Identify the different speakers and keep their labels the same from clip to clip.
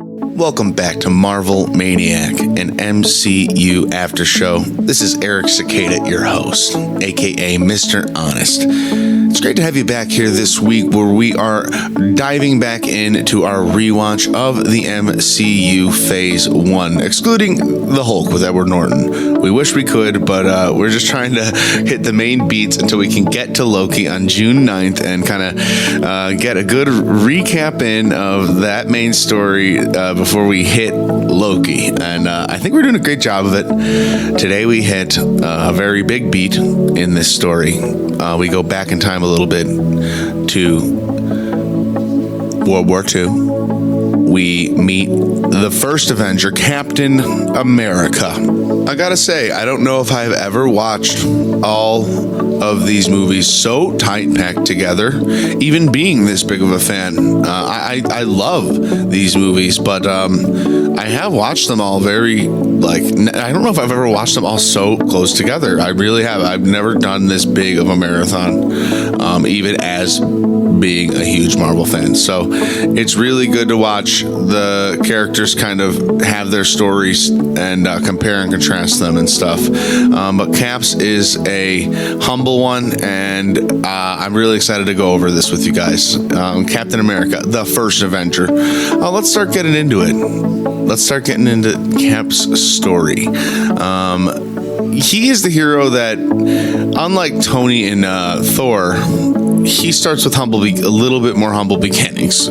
Speaker 1: Welcome back to Marvel Maniac, an MCU after show. This is Eric Cicada, your host, aka Mr. Honest. It's great to have you back here this week where we are diving back into our rewatch of the MCU Phase 1, excluding the Hulk with Edward Norton. We wish we could, but we're just trying to hit the main beats until we can get to Loki on June 9th and kind of get a good recap in of that main story before we hit Loki. And I think we're doing a great job of it. Today we hit a very big beat in this story. We go back in time a little bit to World War II. We meet the First Avenger, Captain America. I gotta say, I don't know if I've ever watched all of these movies so tight packed together, even being this big of a fan. I love these movies, but I have watched them all very, I don't know if I've ever watched them all so close together. I really have. I've never done this big of a marathon, even as being a huge Marvel fan. So it's really good to watch the characters kind of have their stories and compare and contrast them and stuff. But Caps is a humble one, and I'm really excited to go over this with you guys. Captain America, the First Avenger. Let's start getting into it. Let's start getting into Cap's story. He is the hero that, unlike Tony in Thor, he starts with a little bit more humble beginnings.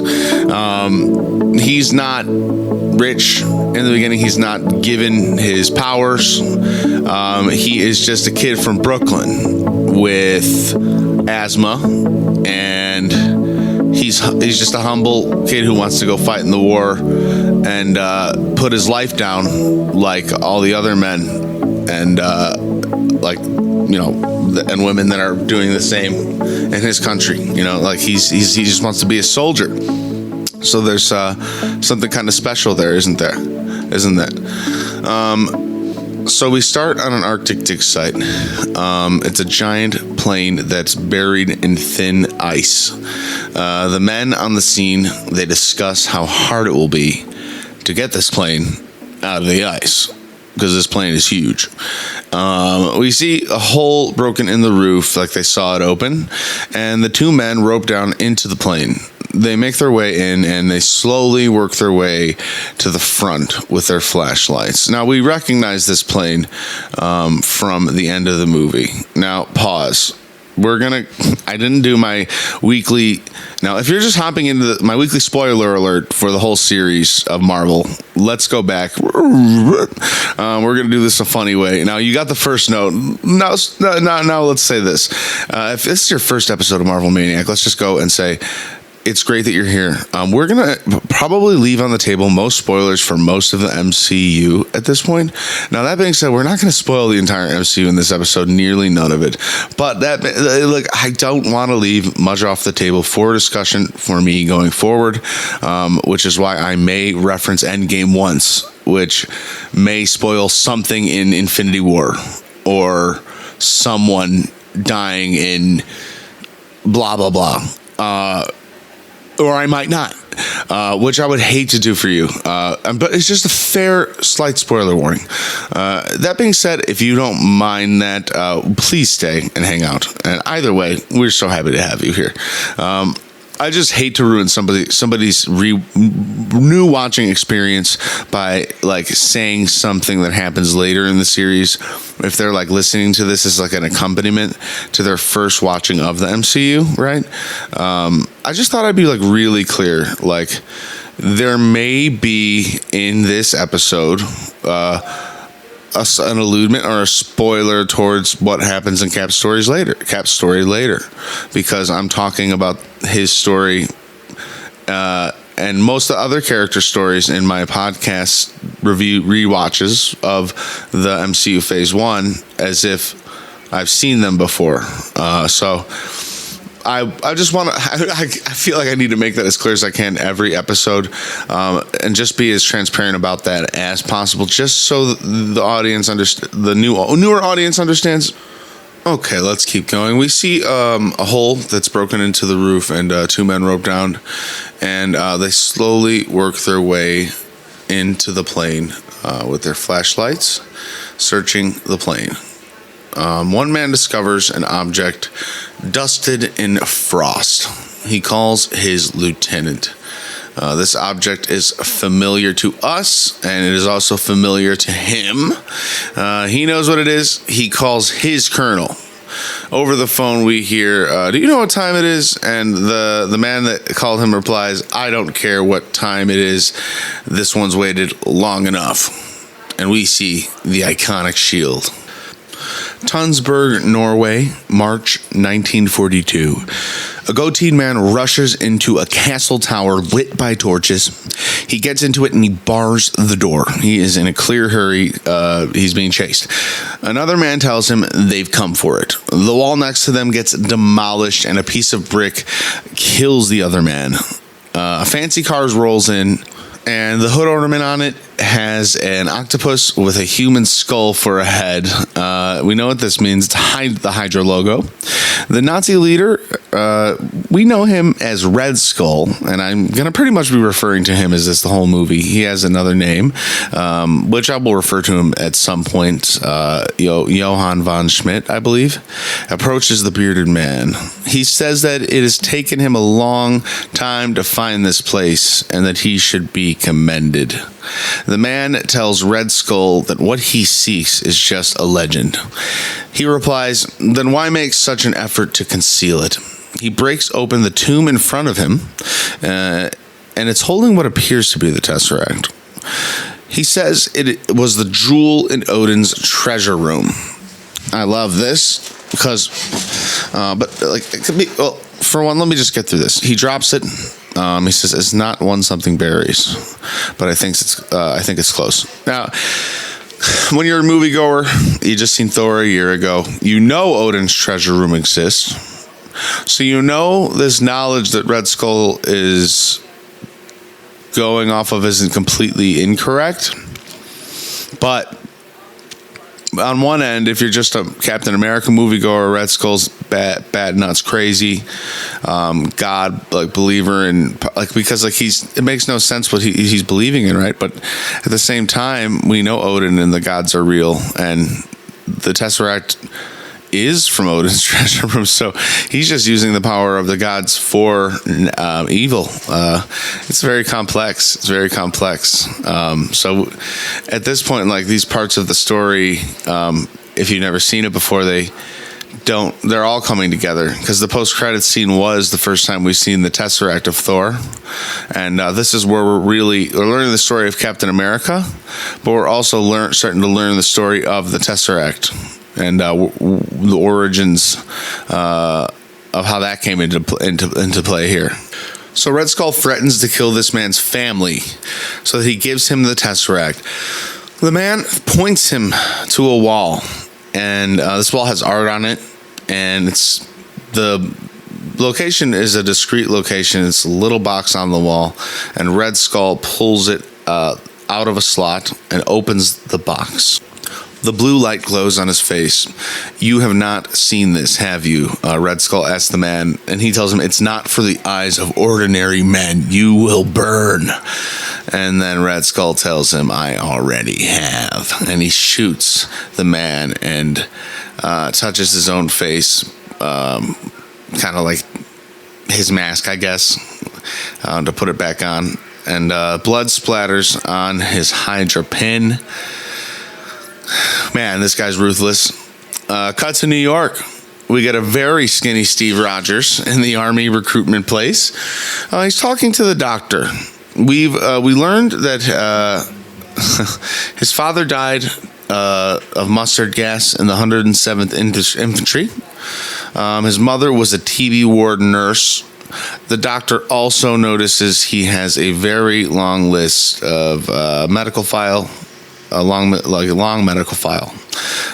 Speaker 1: He's not rich in the beginning. He's not given his powers. He is just a kid from Brooklyn with asthma, and he's just a humble kid who wants to go fight in the war and put his life down like all the other men and and women that are doing the same in his country. He just wants to be a soldier. So there's something kind of special there, isn't there? Isn't that? So we start on an Arctic dig site. It's a giant plane that's buried in thin ice. The men on the scene, they discuss how hard it will be to get this plane out of the ice, because this plane is huge. We see a hole broken in the roof, like they saw it open, and the two men rope down into the plane. They make their way in, and they slowly work their way to the front with their flashlights. Now, we recognize this plane from the end of the movie. Now, pause. I didn't do my weekly. Now, if you're just hopping into my weekly spoiler alert for the whole series of Marvel, let's go back. We're going to do this a funny way. Now, you got the first note. Now let's say this. If this is your first episode of Marvel Maniac, let's just go and say, it's great that you're here. We're going to probably leave on the table most spoilers for most of the MCU at this point. Now, that being said, we're not going to spoil the entire MCU in this episode, nearly none of it. But I don't want to leave much off the table for discussion for me going forward, which is why I may reference Endgame once, which may spoil something in Infinity War or someone dying in blah, blah, blah. Or I might not, which I would hate to do for you. But it's just a fair, slight spoiler warning. That being said, if you don't mind that, please stay and hang out. And either way, we're so happy to have you here. I just hate to ruin somebody's new watching experience by saying something that happens later in the series. If they're listening to this as an accompaniment to their first watching of the MCU, right? I just thought I'd be really clear. There may be in this episode an alludement or a spoiler towards what happens in Cap's story later, because I'm talking about his story and most of the other character stories in my podcast rewatches of the MCU Phase 1 as if I've seen them before. So I just want to, I feel like I need to make that as clear as I can every episode, and just be as transparent about that as possible, just so the audience the newer audience understands, Okay, let's keep going. We see a hole that's broken into the roof, and two men rope down, and they slowly work their way into the plane with their flashlights, searching the plane. One man discovers an object dusted in frost. He calls his lieutenant. This object is familiar to us, and it is also familiar to him. He knows what it is. He calls his colonel. Over the phone, we hear, do you know what time it is? And the man that called him replies, I don't care what time it is. This one's waited long enough. And we see the iconic shield. Tønsberg, Norway, March 1942. A goateed man rushes into a castle tower lit by torches. He gets into it and he bars the door. He is in a clear hurry. He's being chased. Another man tells him they've come for it. The wall next to them gets demolished and a piece of brick kills the other man. A fancy car rolls in, and the hood ornament on it has an octopus with a human skull for a head. We know what this means. It's the Hydra logo. The Nazi leader, we know him as Red Skull, and I'm going to pretty much be referring to him as this the whole movie. He has another name, which I will refer to him at some point. Johann von Schmidt, I believe, approaches the bearded man. He says that it has taken him a long time to find this place and that he should be commended. The man tells Red Skull that what he seeks is just a legend. He replies, then why make such an effort to conceal it? He breaks open the tomb in front of him, and it's holding what appears to be the Tesseract. He says it was the jewel in Odin's treasure room. I love this because, it could be, well, for one, let me just get through this. He drops it. He says it's not one something berries, but I think it's close. Now, when you're a moviegoer, you just seen Thor a year ago. You know Odin's treasure room exists, so you know this knowledge that Red Skull is going off of isn't completely incorrect. But on one end, if you're just a Captain America moviegoer, Red Skull's bad nuts crazy, God believer, and because it makes no sense what he's believing in, right? But at the same time, we know Odin and the gods are real, and the Tesseract is from Odin's treasure room, so he's just using the power of the gods for evil. It's very complex. So at this point, these parts of the story, if you've never seen it before, they're all coming together, because the post-credits scene was the first time we've seen the Tesseract of Thor, and this is where we're learning the story of Captain America, but we're also starting to learn the story of the Tesseract and the origins of how that came into play here. So Red Skull threatens to kill this man's family, so that he gives him the Tesseract. The man points him to a wall, and this wall has art on it, and the location is a discrete location. It's a little box on the wall, and Red Skull pulls it out of a slot and opens the box. The blue light glows on his face. You have not seen this, have you? Red Skull asks the man, and he tells him it's not for the eyes of ordinary men. You will burn. And then Red Skull tells him, I already have. And he shoots the man and touches his own face, kind of like his mask, I guess, to put it back on. And blood splatters on his Hydra pin. Man, this guy's ruthless. Cut to New York. We get a very skinny Steve Rogers in the Army recruitment place. He's talking to the doctor. We learned that his father died of mustard gas in the 107th Infantry. His mother was a TB ward nurse. The doctor also notices he has a very long list of medical file. A long medical file.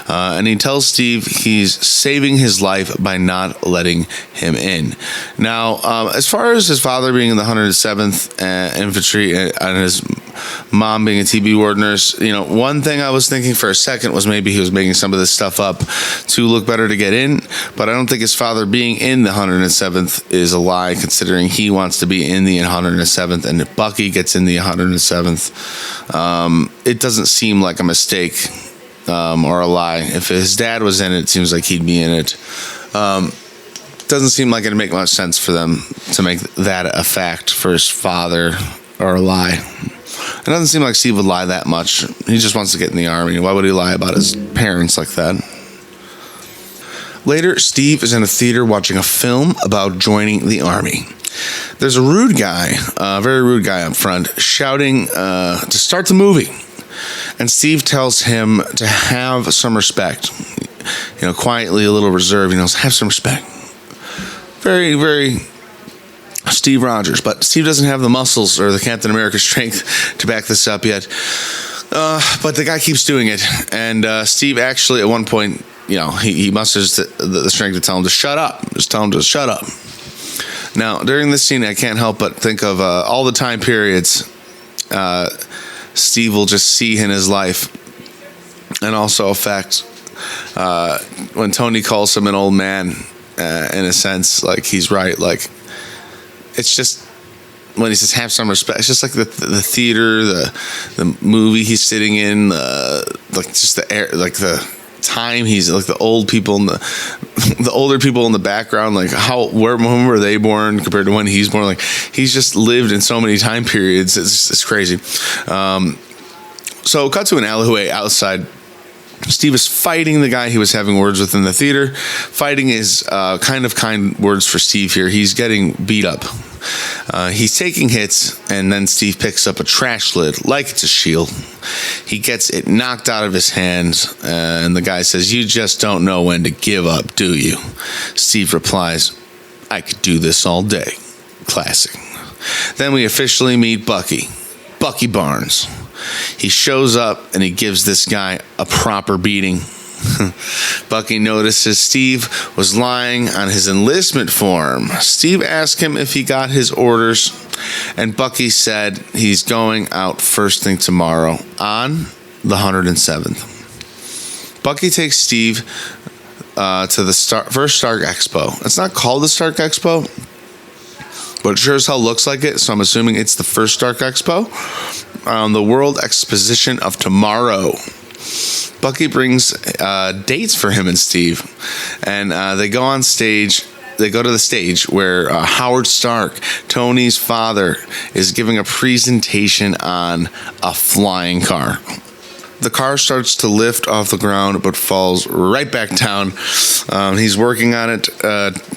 Speaker 1: And he tells Steve he's saving his life by not letting him in. Now, as far as his father being in the 107th Infantry and his mom being a TB ward nurse. One thing I was thinking for a second was maybe he was making some of this stuff up to look better to get in, but I don't think his father being in the 107th is a lie, considering he wants to be in the 107th, and if Bucky gets in the 107th, it doesn't seem like a mistake or a lie. If his dad was in it, it seems like he'd be in it. Doesn't seem like it'd make much sense for them to make that a fact for his father or a lie. It doesn't seem like Steve would lie that much. He just wants to get in the army. Why would he lie about his parents like that? Later, Steve is in a theater watching a film about joining the army. There's a rude guy, a very rude guy up front, shouting to start the movie. And Steve tells him to have some respect. Quietly, a little reserved, have some respect. Very, very Steve Rogers. But Steve doesn't have the muscles or the Captain America strength to back this up yet. But the guy keeps doing it. And Steve actually, at one point, he musters the strength to tell him to shut up. Just tell him to shut up. Now, during this scene, I can't help but think of all the time periods Steve will just see in his life. And also affect when Tony calls him an old man. In a sense, like he's right. Like it's just when he says have some respect. It's just like the theater, the movie he's sitting in, like just the air, like the time he's like the old people in the older people in the background. Like when were they born compared to when he's born? Like he's just lived in so many time periods. It's crazy. So cut to an alleyway outside. Steve is fighting the guy he was having words with in the theater. Fighting is kind words for Steve here. He's getting beat up. He's taking hits, and then Steve picks up a trash lid like it's a shield. He gets it knocked out of his hands, and the guy says, "You just don't know when to give up, do you?" Steve replies, "I could do this all day." Classic. Then we officially meet Bucky Barnes. He shows up and he gives this guy a proper beating. Bucky notices Steve was lying on his enlistment form. Steve asked him if he got his orders, and Bucky said he's going out first thing tomorrow on the 107th. Bucky takes Steve to the first Stark Expo. It's not called the Stark Expo, but it sure as hell looks like it, so I'm assuming it's the first Stark Expo. The World Exposition of Tomorrow. Bucky brings dates for him and Steve, and they go on stage. They go to the stage where Howard Stark, Tony's father, is giving a presentation on a flying car. The car starts to lift off the ground, but falls right back down. He's working on it.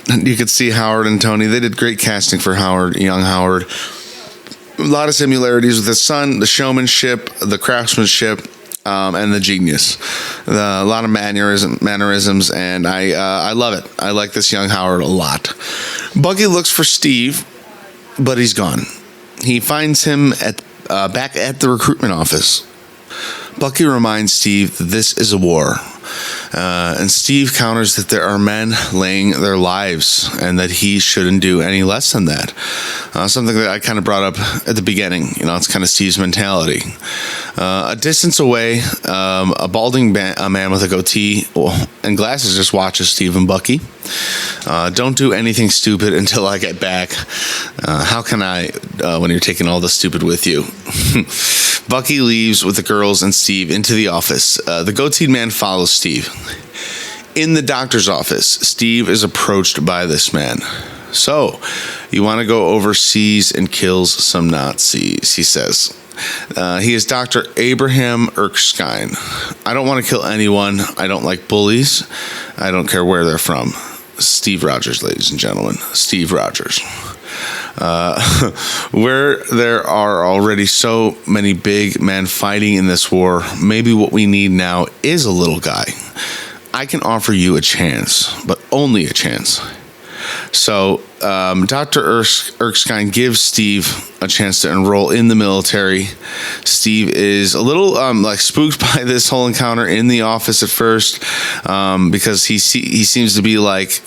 Speaker 1: You could see Howard and Tony. They did great casting for Howard, young Howard. A lot of similarities with his son, the showmanship, the craftsmanship, and the genius. A lot of mannerisms, and I love it. I like this young Howard a lot. Bucky looks for Steve, but he's gone. He finds him back at the recruitment office. Bucky reminds Steve that this is a war. And Steve counters that there are men laying their lives and that he shouldn't do any less than that. Something that I kind of brought up at the beginning. It's kind of Steve's mentality. A distance away, a balding a man with a goatee and glasses just watches Steve and Bucky. Don't do anything stupid until I get back. How can I when you're taking all the stupid with you? Bucky leaves with the girls and Steve into the office. The goateed man follows Steve. In the doctor's office, Steve is approached by this man. "So, you want to go overseas and kill some Nazis," he says. He is Dr. Abraham Erskine. "I don't want to kill anyone. I don't like bullies. I don't care where they're from." Steve Rogers, ladies and gentlemen. Steve Rogers. Where there are already so many big men fighting in this war, maybe what we need now is a little guy. I can offer you a chance, but only a chance. So Dr. Erskine gives Steve a chance to enroll in the military. Steve is a little spooked by this whole encounter in the office at first, because he seems to be like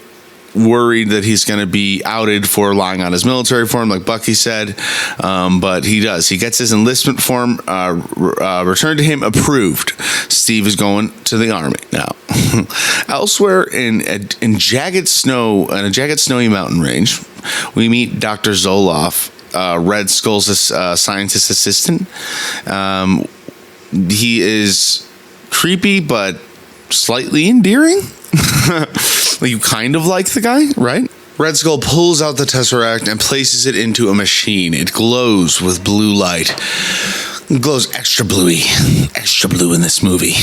Speaker 1: worried that he's going to be outed for lying on his military form, like Bucky said, but he does. He gets his enlistment form returned to him, approved. Steve is going to the army now. Elsewhere in jagged snow, in a jagged snowy mountain range, we meet Dr. Zoloff, Red Skull's scientist assistant. He is creepy but slightly endearing. You kind of like the guy, right? Red Skull pulls out the Tesseract and places it into a machine. It glows with blue light. It glows extra bluey. Extra blue in this movie.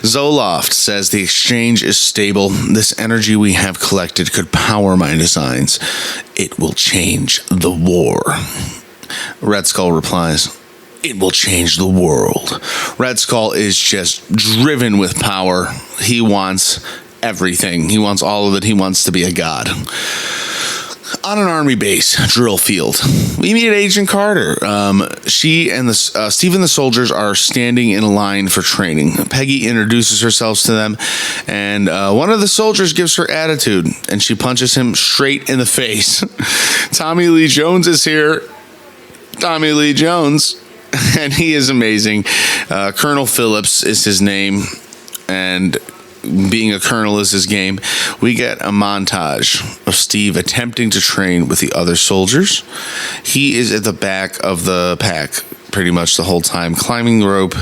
Speaker 1: Zoloft says the exchange is stable. This energy we have collected could power my designs. It will change the war. Red Skull replies, it will change the world. Red Skull is just driven with power. He wants everything. He wants all of it. He wants to be a god. On an army base, drill field, we meet Agent Carter. She and Steve and the soldiers are standing in a line for training. Peggy introduces herself to them, and one of the soldiers gives her attitude, and she punches him straight in the face. Tommy Lee Jones is here. Tommy Lee Jones. And he is amazing. Colonel Phillips is his name, and being a colonel is his game. We get a montage of Steve attempting to train with the other soldiers. He is at the back of the pack pretty much the whole time, climbing the rope,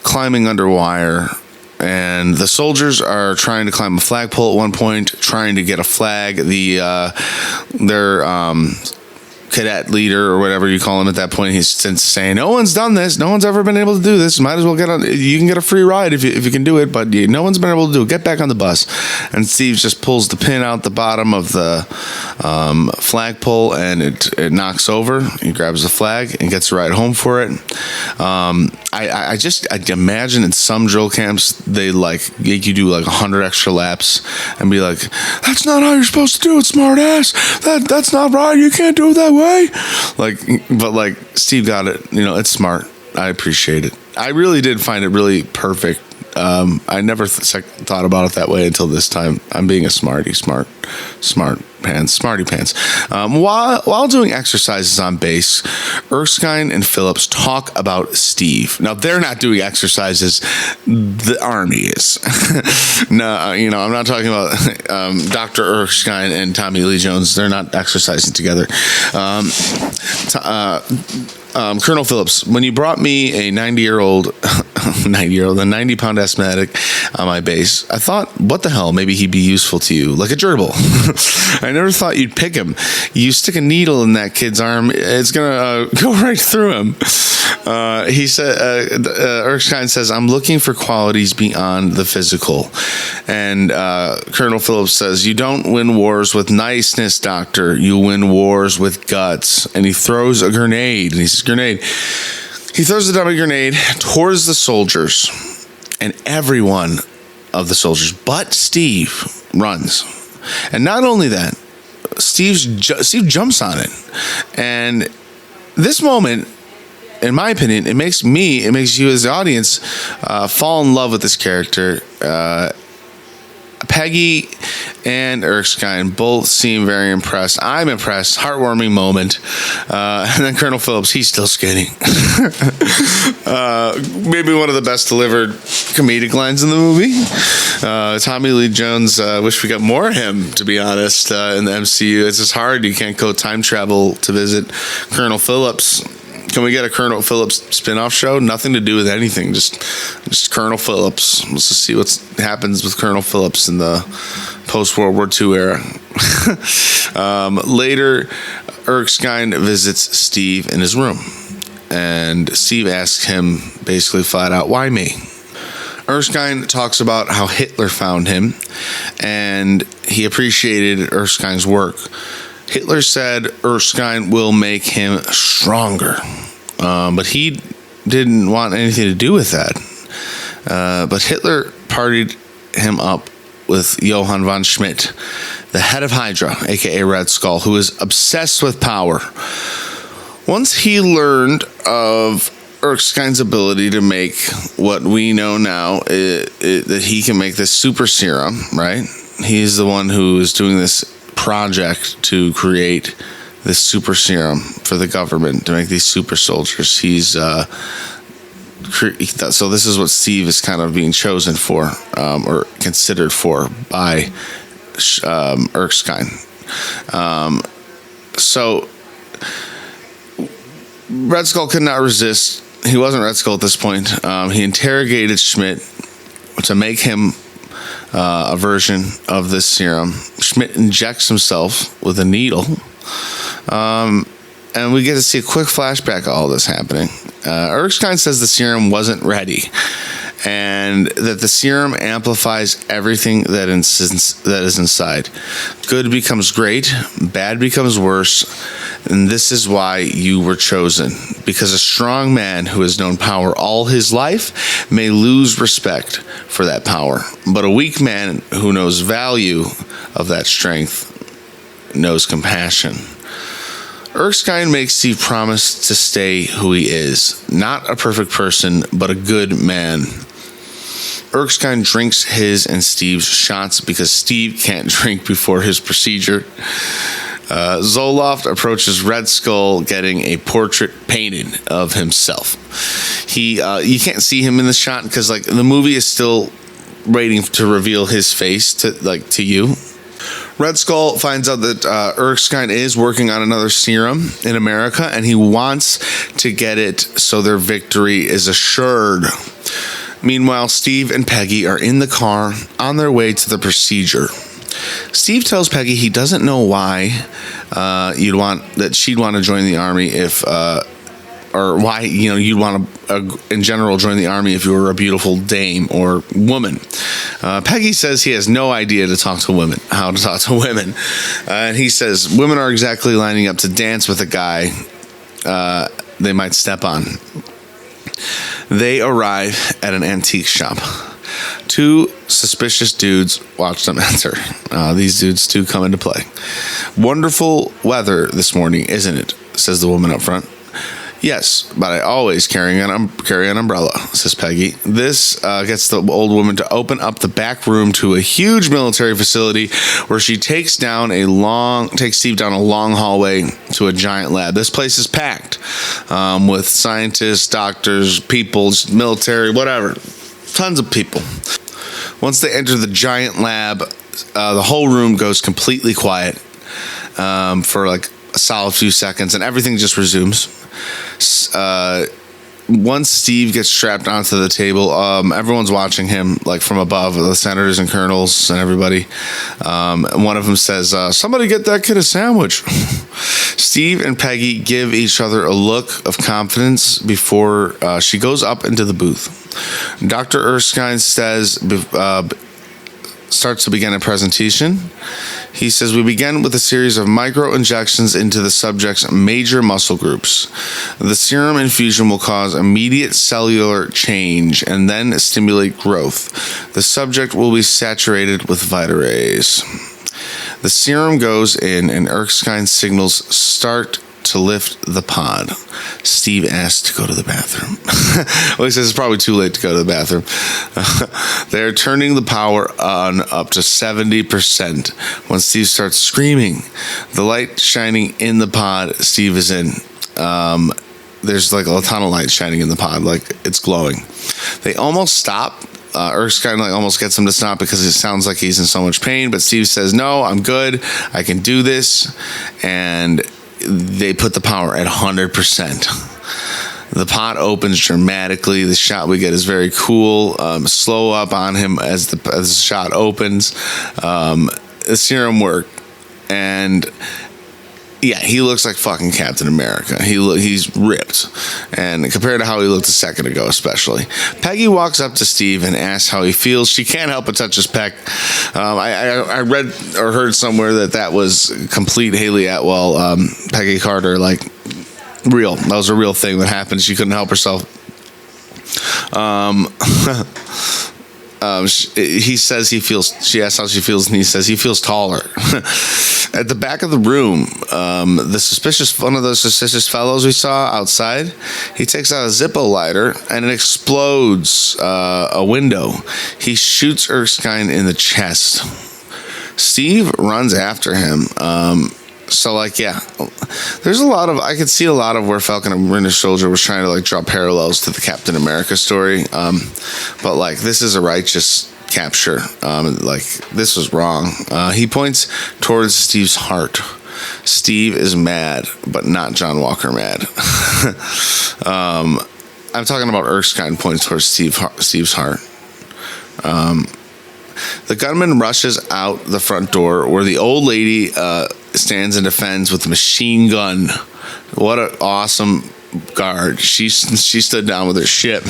Speaker 1: climbing under wire, and the soldiers are trying to climb a flagpole at one point, trying to get a flag. Their cadet leader or whatever you call him at that point, he's saying, no one's done this, no one's ever been able to do this, might as well you can get a free ride if you can do it, but no one's been able to do it, get back on the bus. And Steve just pulls the pin out the bottom of the flagpole, and it knocks over. He grabs the flag and gets a ride home for it. I imagine in some drill camps they make you do 100 extra laps and be like, that's not how you're supposed to do it, smart ass, that's not right, you can't do it that way. But Steve got it. It's smart. I appreciate it. I really did find it really perfect. I never thought about it that way until this time. I'm being a smarty pants. While doing exercises on base, Erskine and Phillips talk about Steve. Now, they're not doing exercises. The army is. No, I'm not talking about Dr. Erskine and Tommy Lee Jones. They're not exercising together. Colonel Phillips, when you brought me a 90-pound asthmatic on my base, I thought, what the hell, maybe he'd be useful to you, like a gerbil. I never thought you'd pick him. You stick a needle in that kid's arm, it's going to go right through him. He said, Erskine says, I'm looking for qualities beyond the physical. And Colonel Phillips says, you don't win wars with niceness, doctor. You win wars with guts. And he throws a grenade. And he says, grenade. He throws the dummy grenade towards the soldiers. And every one of the soldiers, but Steve, runs. And not only that, Steve jumps on it. And this moment, in my opinion, it makes you as the audience fall in love with this character. Peggy and Erskine both seem very impressed. I'm impressed. Heartwarming moment. And then Colonel Phillips, he's still skating. Maybe one of the best delivered comedic lines in the movie. Tommy Lee Jones, wish we got more of him, to be honest, in the MCU. It's just hard. You can't go time travel to visit Colonel Phillips. Can we get a Colonel Phillips spin-off show? Nothing to do with anything. Just Colonel Phillips. Let's just see what happens with Colonel Phillips in the post-World War II era. Later, Erskine visits Steve in his room. And Steve asks him basically flat out, why me? Erskine talks about how Hitler found him. And he appreciated Erskine's work. Hitler said Erskine will make him stronger. But he didn't want anything to do with that. But Hitler partied him up with Johann von Schmidt, the head of Hydra, aka Red Skull, who is obsessed with power. Once he learned of Erskine's ability to make what we know now, that he can make this super serum, right? He's the one who is doing this project to create this super serum for the government to make these super soldiers. He's so this is what Steve is kind of being chosen for, or considered for by Erskine. So Red Skull could not resist. He wasn't Red Skull at this point. He interrogated Schmidt to make him a version of this serum. Schmidt injects himself with a needle. And we get to see a quick flashback of all this happening. Erskine says the serum wasn't ready, and that the serum amplifies everything that is inside. Good becomes great, bad becomes worse, and this is why you were chosen. Because a strong man who has known power all his life may lose respect for that power, but a weak man who knows value of that strength knows compassion. Erskine makes Steve promise to stay who he is. Not a perfect person, but a good man. Erskine drinks his and Steve's shots because Steve can't drink before his procedure. Zoloft approaches Red Skull, getting a portrait painted of himself. You can't see him in the shot because the movie is still waiting to reveal his face to you. Red Skull finds out that Erskine is working on another serum in America, and he wants to get it so their victory is assured. Meanwhile, Steve and Peggy are in the car on their way to the procedure. Steve tells Peggy he doesn't know why she'd want to join the army or why you'd want to in general join the army if you were a beautiful dame or woman. Peggy says he has no idea how to talk to women, and he says women are exactly lining up to dance with a guy they might step on. They arrive at an antique shop. Two suspicious dudes watch them enter. These dudes too come into play. Wonderful weather this morning, isn't it? Says the woman up front. Yes, but I always carry an umbrella, says Peggy. This gets the old woman to open up the back room to a huge military facility where she takes Steve down a long hallway to a giant lab. This place is packed with scientists, doctors, people, military, whatever. Tons of people. Once they enter the giant lab, the whole room goes completely quiet for a solid few seconds, and everything just resumes. Once Steve gets strapped onto the table, everyone's watching him from above, the senators and colonels and everybody. One of them says, somebody get that kid a sandwich. Steve and Peggy give each other a look of confidence before she goes up into the booth. Dr. Erskine starts to begin a presentation. He says, we begin with a series of micro injections into the subject's major muscle groups. The serum infusion will cause immediate cellular change and then stimulate growth. The subject will be saturated with Vita rays. The serum goes in and Erskine signals start to lift the pod. Steve asks to go to the bathroom. Well, he says it's probably too late to go to the bathroom. They're turning the power on up to 70% when Steve starts screaming. The light shining in the pod Steve is in. There's a ton of light shining in the pod, it's glowing. They almost stop. Erskine almost gets him to stop because it sounds like he's in so much pain, but Steve says, no, I'm good. I can do this. And they put the power at 100%. The pot opens dramatically. The shot we get is very cool. Slow up on him as the shot opens. The serum worked, and yeah, he looks like fucking Captain America. He's ripped, and compared to how he looked a second ago, especially. Peggy walks up to Steve and asks how he feels. She can't help but touch his pec. I read or heard somewhere that was complete Haley Atwell, Peggy Carter, real. That was a real thing that happened. She couldn't help herself. He says she asks how she feels, and he says he feels taller. At the back of the room, one of those suspicious fellows we saw outside, he takes out a Zippo lighter and it explodes a window. He shoots Erskine in the chest. Steve runs after him. So, like, yeah, there's a lot of, I could see a lot of where Falcon and Winter Soldier was trying to, like, draw parallels to the Captain America story. But, like, this is a righteous capture. Like, this was wrong. He points towards Steve's heart. Steve is mad, but not John Walker mad. I'm talking about Erskine points towards Steve's heart. The gunman rushes out the front door where the old lady stands and defends with a machine gun. What an awesome guard. She stood down with her ship.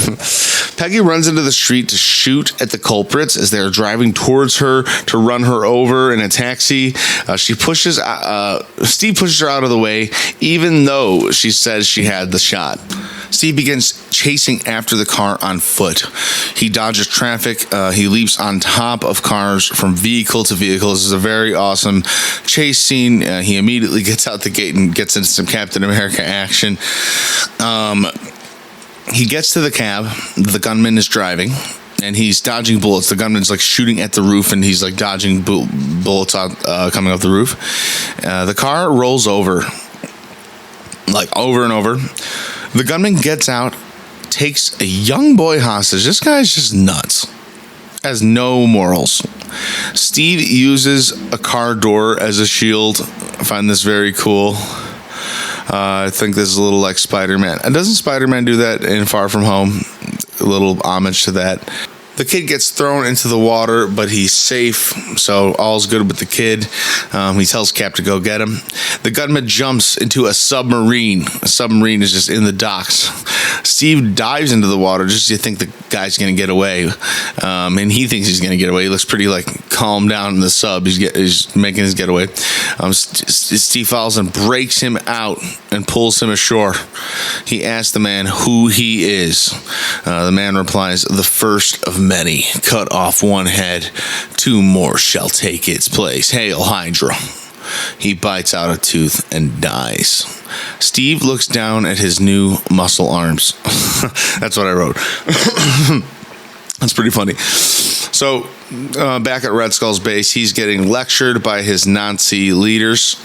Speaker 1: Peggy runs into the street to shoot at the culprits as they're driving towards her to run her over in a taxi. Steve pushes her out of the way, even though she says she had the shot. Steve begins chasing after the car on foot. He dodges traffic. He leaps on top of cars from vehicle to vehicle. This is a very awesome chase scene. He immediately gets out the gate and gets into some Captain America action. He gets to the cab. The gunman is driving, and he's dodging bullets. The gunman's like shooting at the roof, and he's like dodging bullets coming off the roof. The car rolls over, like over and over. The gunman gets out, takes a young boy hostage. This guy's just nuts. Has no morals. Steve uses a car door as a shield. I find this very cool. I think this is a little like Spider-Man. And doesn't Spider-Man do that in Far From Home? A little homage to that. The kid gets thrown into the water, but he's safe, so all's good with the kid. He tells Cap to go get him. The gunman jumps into a submarine. A submarine is just in the docks. Steve dives into the water just to think the guy's going to get away, and he thinks he's going to get away. He looks pretty like calm down in the sub. He's making his getaway. Steve follows and breaks him out and pulls him ashore. He asks the man who he is. The man replies, "The first of many. Cut off one head, 2 more shall take its place. Hail Hydra." He bites out a tooth and dies. Steve looks down at his new muscle arms. That's what I wrote. That's pretty funny. So, back at Red Skull's base, he's getting lectured by his Nazi leaders.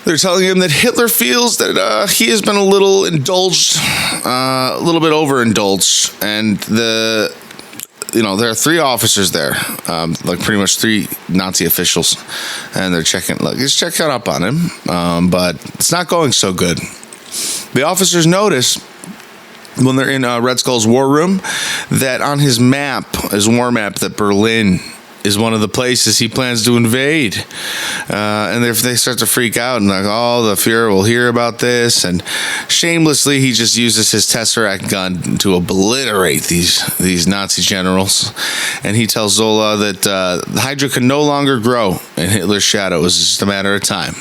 Speaker 1: They're telling him that Hitler feels that he has been a little indulged, a little bit overindulged, and there are 3 officers there, like pretty much 3 Nazi officials, and they're checking up on him, but it's not going so good. The officers notice when they're in Red Skull's war room that on his war map, that Berlin is one of the places he plans to invade. And they start to freak out and like, oh, the Fuhrer will hear about this. And shamelessly, he just uses his Tesseract gun to obliterate these Nazi generals. And he tells Zola that the Hydra can no longer grow in Hitler's shadow. It was just a matter of time.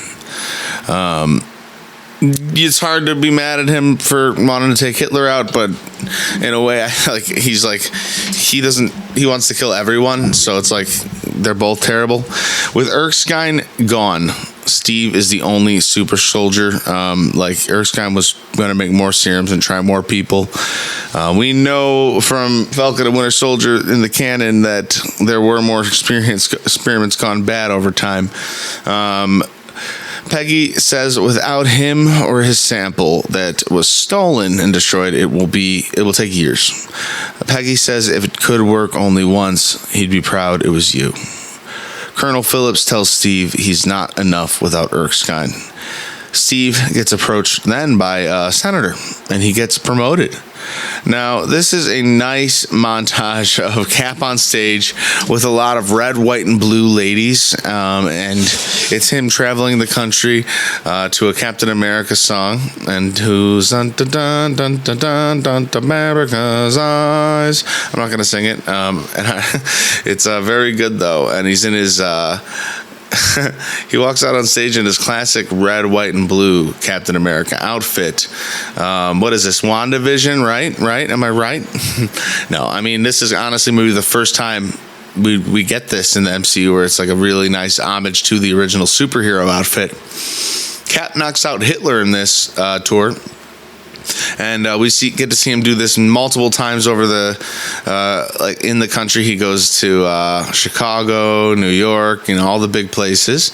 Speaker 1: It's hard to be mad at him for wanting to take Hitler out, but in a way, he wants to kill everyone, so it's like they're both terrible. With Erskine gone, Steve is the only super soldier. Erskine was going to make more serums and try more people. We know from Falcon and Winter Soldier in the canon that there were more experiments gone bad over time. Peggy says without him or his sample that was stolen and destroyed, it will take years. Peggy says if it could work only once, he'd be proud it was you. Colonel Phillips tells Steve he's not enough without Erskine. Steve gets approached then by a senator, and he gets promoted. Now, this is a nice montage of Cap on stage with a lot of red, white, and blue ladies, and it's him traveling the country to a Captain America song, and who's dun dun dun dun dun dun dun America's eyes. I'm not gonna sing it, it's very good though, and he's in his. He walks out on stage in his classic red, white, and blue Captain America outfit. What is this, WandaVision, right? Am I right? No, I mean, this is honestly maybe the first time we get this in the MCU where it's like a really nice homage to the original superhero outfit. Cap knocks out Hitler in this tour. And we get to see him do this multiple times over like in the country. He goes to Chicago, New York, all the big places.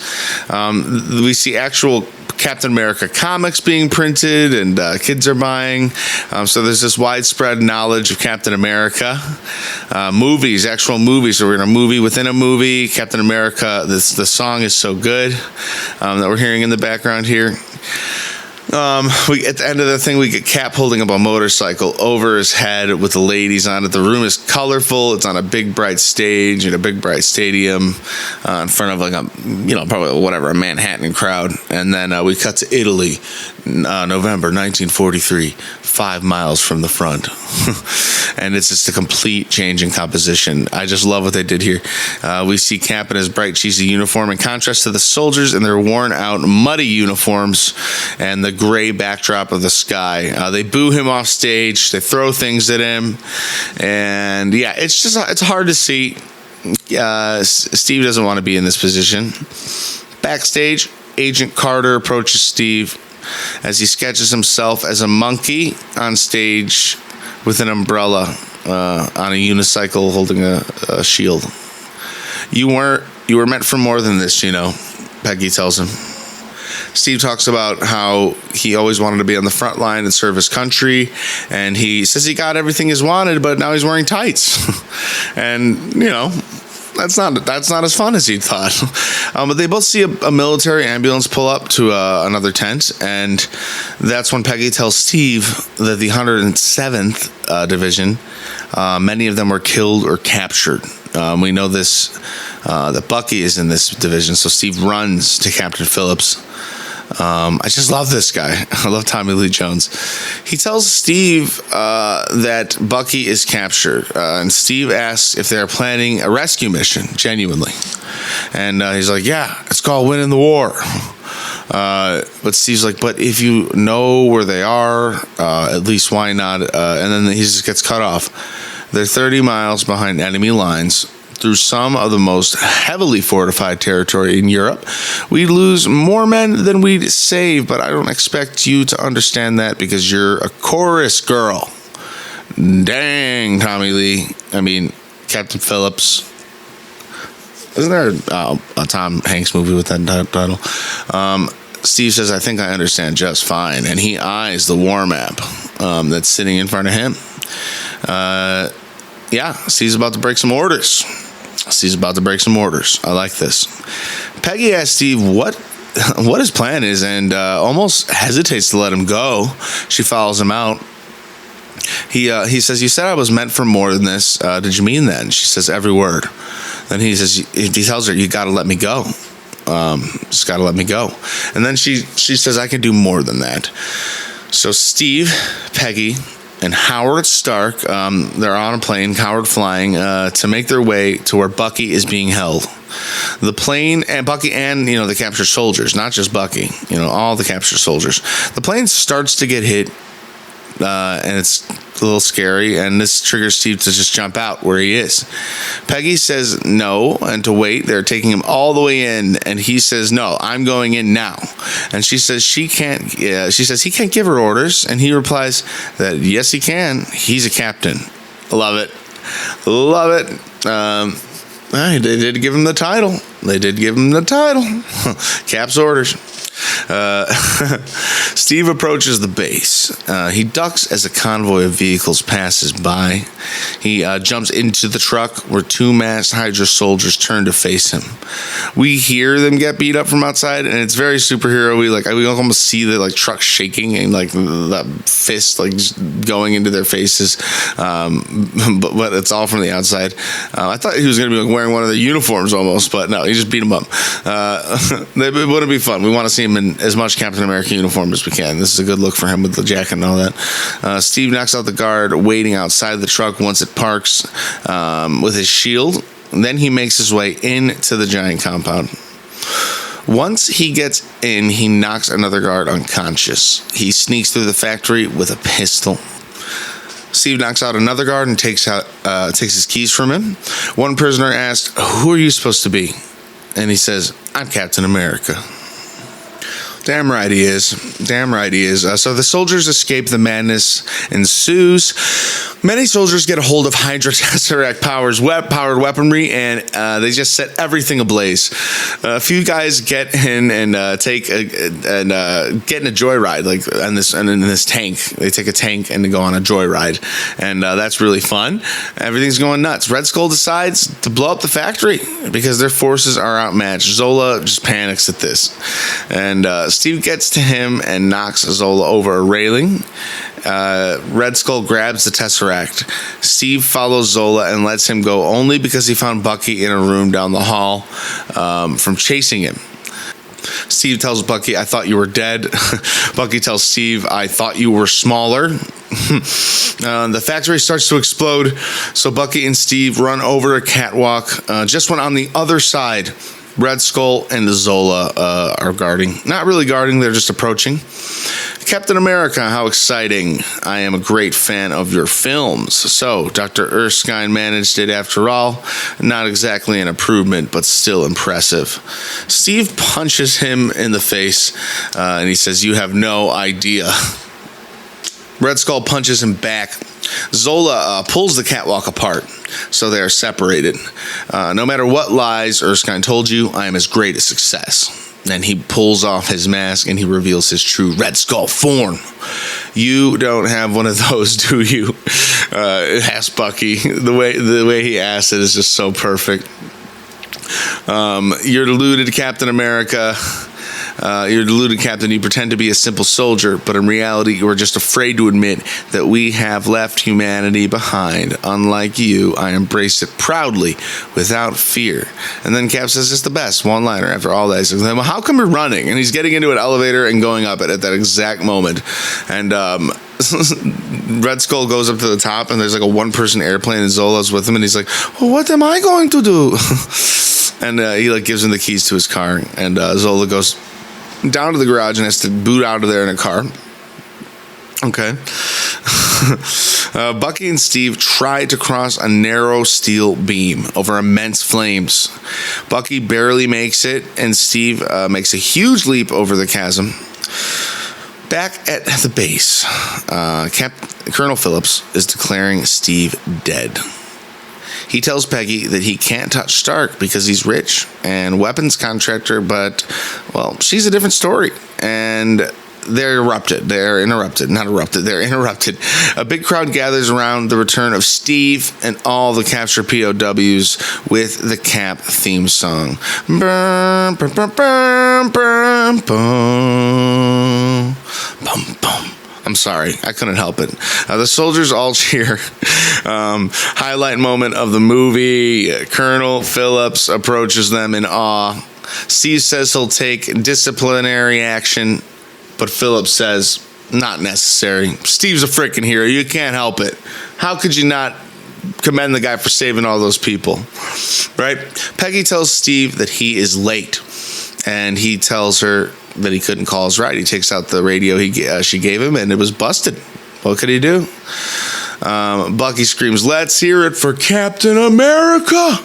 Speaker 1: We see actual Captain America comics being printed, and kids are buying. So there's this widespread knowledge of Captain America. Movies, actual movies. So we're in a movie within a movie. Captain America. The song is so good that we're hearing in the background here. At the end of the thing, we get Cap holding up a motorcycle over his head with the ladies on it. The room is colorful. It's on a big, bright stage in a big, bright stadium in front of like probably whatever, a Manhattan crowd. And then we cut to Italy, November 1943, 5 miles from the front. And it's just a complete change in composition. I just love what they did here. We see Cap in his bright, cheesy uniform in contrast to the soldiers in their worn out, muddy uniforms and the gray backdrop of the sky. They boo him off stage. They throw things at him. And yeah, it's hard to see. Steve doesn't want to be in this position. Backstage, Agent Carter approaches Steve as he sketches himself as a monkey on stage with an umbrella on a unicycle holding a shield. You were meant for more than this, Peggy tells him. Steve talks about how he always wanted to be on the front line and serve his country, and he says he got everything he's wanted, but now he's wearing tights. And, that's not as fun as he thought. But they both see a military ambulance pull up to another tent, and that's when Peggy tells Steve that the 107th Division, many of them were killed or captured. We know this, that Bucky is in this division, so Steve runs to Captain Phillips. I just love this guy. I love Tommy Lee Jones. He tells Steve that Bucky is captured, and Steve asks if they're planning a rescue mission, genuinely. And he's like, yeah, it's called winning the war. But Steve's like, but if you know where they are, at least why not? And then he just gets cut off. They're 30 miles behind enemy lines through some of the most heavily fortified territory in Europe. We lose more men than we'd save, but I don't expect you to understand that because you're a chorus girl. Dang, Tommy Lee. I mean, Captain Phillips. Isn't there a Tom Hanks movie with that title? Steve says, I think I understand just fine. And he eyes the war map that's sitting in front of him. Steve's about to break some orders. I like this. Peggy asks Steve what his plan is and almost hesitates to let him go. She follows him out. He says, you said I was meant for more than this. Did you mean that? And she says, every word. Then he tells her, you got to let me go. Just got to let me go. And then she says, I can do more than that. So Steve, Peggy, and Howard Stark, they're on a plane, Howard flying, to make their way to where Bucky is being held. The plane, and Bucky and, the captured soldiers, not just Bucky, all the captured soldiers. The plane starts to get hit, and it's a little scary, and this triggers Steve to just jump out where he is. Peggy says no, and to wait. They're taking him all the way in, and he says, no, I'm going in now. And she says he can't give her orders, and he replies that yes, he can. He's a captain. Love it. They did give him the title. Cap's orders. Steve approaches the base. He ducks as a convoy of vehicles passes by. He jumps into the truck where two masked Hydra soldiers turn to face him. We hear them get beat up from outside, and it's very superhero-y. We almost see the truck shaking and the fist just going into their faces. But it's all from the outside. I thought he was going to be wearing one of the uniforms almost, but no, he just beat him up. It wouldn't be fun. We want to see him in as much Captain America uniform as we can. This is a good look for him with the jacket and all that. Steve knocks out the guard waiting outside the truck once it parks with his shield. And then he makes his way into the giant compound. Once he gets in, he knocks another guard unconscious. He sneaks through the factory with a pistol. Steve knocks out another guard and takes his keys from him. One prisoner asked, "Who are you supposed to be?" And he says, "I'm Captain America." Damn right he is. So the soldiers escape. The madness ensues. Many soldiers get a hold of Hydra Tesseract powered weaponry, and they just set everything ablaze. A few guys get in and get in a joyride, like in this tank. They take a tank and they go on a joyride, and that's really fun. Everything's going nuts. Red Skull decides to blow up the factory because their forces are outmatched. Zola just panics at this, and Steve gets to him and knocks Zola over a railing. Red Skull grabs the Tesseract. Steve follows Zola and lets him go only because he found Bucky in a room down the hall from chasing him. Steve tells Bucky, "I thought you were dead." Bucky tells Steve, "I thought you were smaller." The factory starts to explode, so Bucky and Steve run over a catwalk. Just when on the other side, Red Skull and Zola are guarding. Not really guarding, they're just approaching. Captain America, how exciting. I am a great fan of your films. So, Dr. Erskine managed it after all. Not exactly an improvement, but still impressive. Steve punches him in the face, and he says, "You have no idea." Red Skull punches him back. Zola pulls the catwalk apart, so they are separated. No matter what lies Erskine told you, I am as great a success. Then he pulls off his mask and he reveals his true Red Skull form. "You don't have one of those, do you?" Asks Bucky. The way he asks it is just so perfect. You're deluded, Captain America. You're deluded, Captain. You pretend to be a simple soldier, but in reality, you are just afraid to admit that we have left humanity behind. Unlike you, I embrace it proudly, without fear. And then Cap says it's the best one-liner after all that. He says, "Well, how come you're running?" And he's getting into an elevator and going up it at that exact moment. And Red Skull goes up to the top, and there's like a one-person airplane, and Zola's with him, and he's like, "Well, what am I going to do?" And he like gives him the keys to his car, and Zola goes down to the garage and has to boot out of there in a car. Okay. Bucky and Steve try to cross a narrow steel beam over immense flames. Bucky barely makes it, and Steve makes a huge leap over the chasm. Back at the base, Colonel Phillips is declaring Steve dead. He tells Peggy that he can't touch Stark because he's rich and weapons contractor, but, well, she's a different story. And they're interrupted. A big crowd gathers around the return of Steve and all the captured POWs with the Cap theme song. Bum, bum, bum, bum, bum, bum, bum, bum. I'm sorry, I couldn't help it. The soldiers all cheer. Highlight moment of the movie. Colonel Phillips approaches them in awe. Steve says he'll take disciplinary action, but Phillips says, not necessary. Steve's a freaking hero. You can't help it. How could you not commend the guy for saving all those people? Right? Peggy tells Steve that he is late, and he tells her that he couldn't call his ride. He takes out the radio she gave him, and it was busted. What could he do? Bucky screams, "Let's hear it for Captain America!"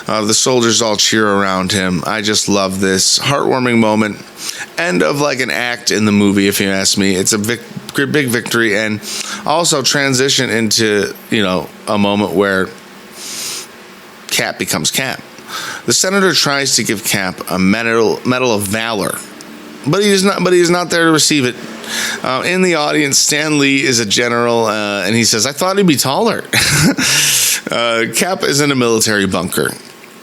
Speaker 1: The soldiers all cheer around him. I just love this heartwarming moment. End of like an act in the movie, if you ask me. It's a big victory, and also transition into, a moment where Cap becomes Cap. The senator tries to give Cap a medal of valor, but he is not there to receive it. In the audience, Stan Lee is a general, and he says, "I thought he'd be taller." Cap is in a military bunker.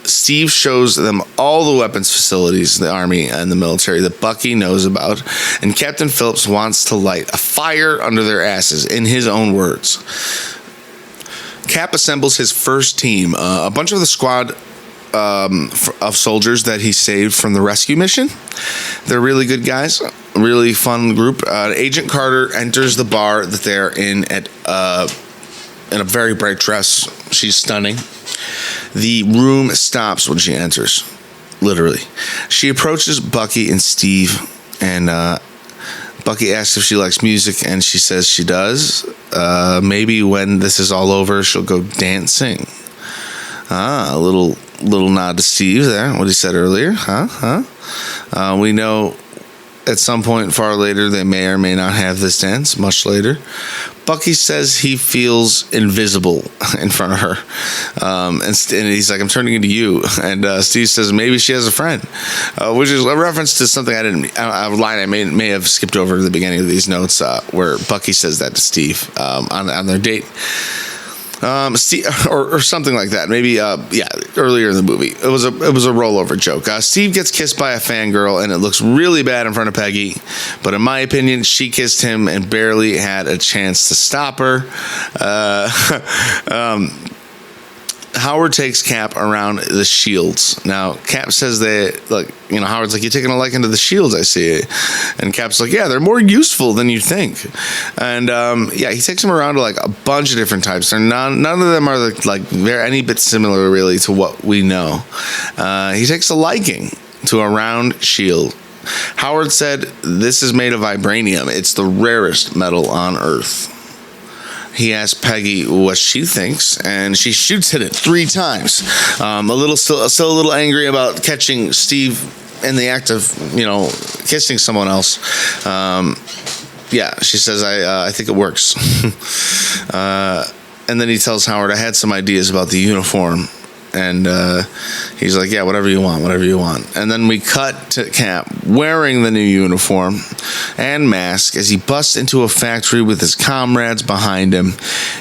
Speaker 1: Steve shows them all the weapons facilities, the army and the military that Bucky knows about, and Captain Phillips wants to light a fire under their asses, in his own words. Cap assembles his first team, a bunch of the squad of soldiers that he saved from the rescue mission. They're really good guys, really fun group. Agent Carter enters the bar that they're in a very bright dress. She's stunning. The room stops when she enters, literally. She approaches Bucky and Steve, and Bucky asks if she likes music, and she says she does. Maybe when this is all over, she'll go dancing. A little nod to Steve there, what he said earlier. We know at some point far later, they may or may not have this dance, much later. Bucky says he feels invisible in front of her. And he's like, I'm turning into you. And Steve says, maybe she has a friend, which is a reference to something a line I may have skipped over at the beginning of these notes, where Bucky says that to Steve on their date. Steve, or something like that. Maybe, earlier in the movie. It was a rollover joke. Steve gets kissed by a fangirl, and it looks really bad in front of Peggy. But in my opinion, she kissed him and barely had a chance to stop her. Howard takes Cap around the shields. Now, Cap says Howard's like, you're taking a liking to the shields, I see. And Cap's like, yeah, they're more useful than you think. And, he takes him around to, like, a bunch of different types. None of them are, they're any bit similar, really, to what we know. He takes a liking to a round shield. Howard said, this is made of vibranium. It's the rarest metal on Earth. He asks Peggy what she thinks, and she shoots at it 3 times. Still a little angry about catching Steve in the act of, kissing someone else. She says, I think it works. And then he tells Howard, I had some ideas about the uniform. And he's like, yeah, whatever you want. And then we cut to Cap wearing the new uniform and mask as he busts into a factory with his comrades behind him.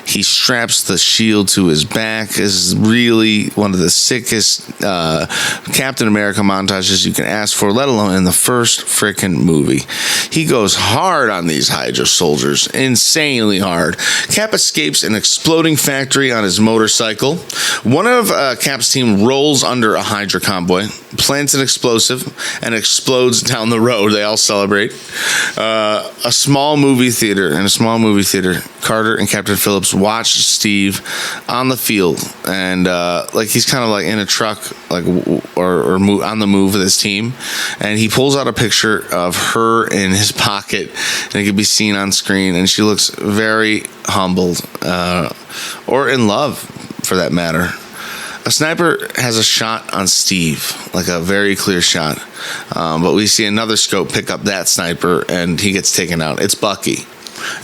Speaker 1: He straps the shield to his back. This is really one of the sickest Captain America montages you can ask for, let alone in the first frickin' movie. He goes hard on these Hydra soldiers, insanely hard. Cap escapes an exploding factory on his motorcycle. One of Cap's team rolls under a Hydra convoy, plants an explosive, and explodes down the road. They all celebrate. In a small movie theater, Carter and Captain Phillips watch Steve on the field, and he's kind of like in a truck, or on the move with his team, and he pulls out a picture of her in his pocket, and it can be seen on screen, and she looks very humbled, or in love, for that matter. A sniper has a shot on Steve, like a very clear shot. But we see another scope pick up that sniper, and he gets taken out. It's Bucky.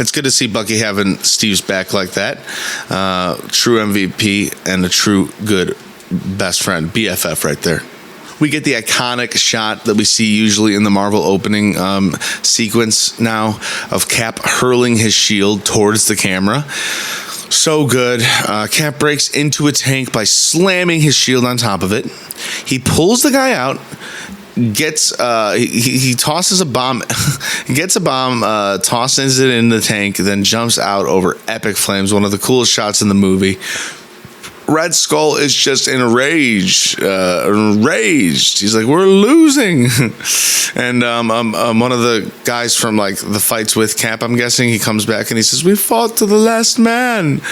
Speaker 1: It's good to see Bucky having Steve's back like that. True MVP and a true good best friend, BFF right there. We get the iconic shot that we see usually in the Marvel opening sequence now of Cap hurling his shield towards the camera. So good. Cap breaks into a tank by slamming his shield on top of it. He pulls the guy out, he tosses a bomb, tosses it in the tank, then jumps out over epic flames. One of the coolest shots in the movie. Red Skull is just enraged. He's like, we're losing. And one of the guys from the fights with Cap, I'm guessing, he comes back and he says, we fought to the last man.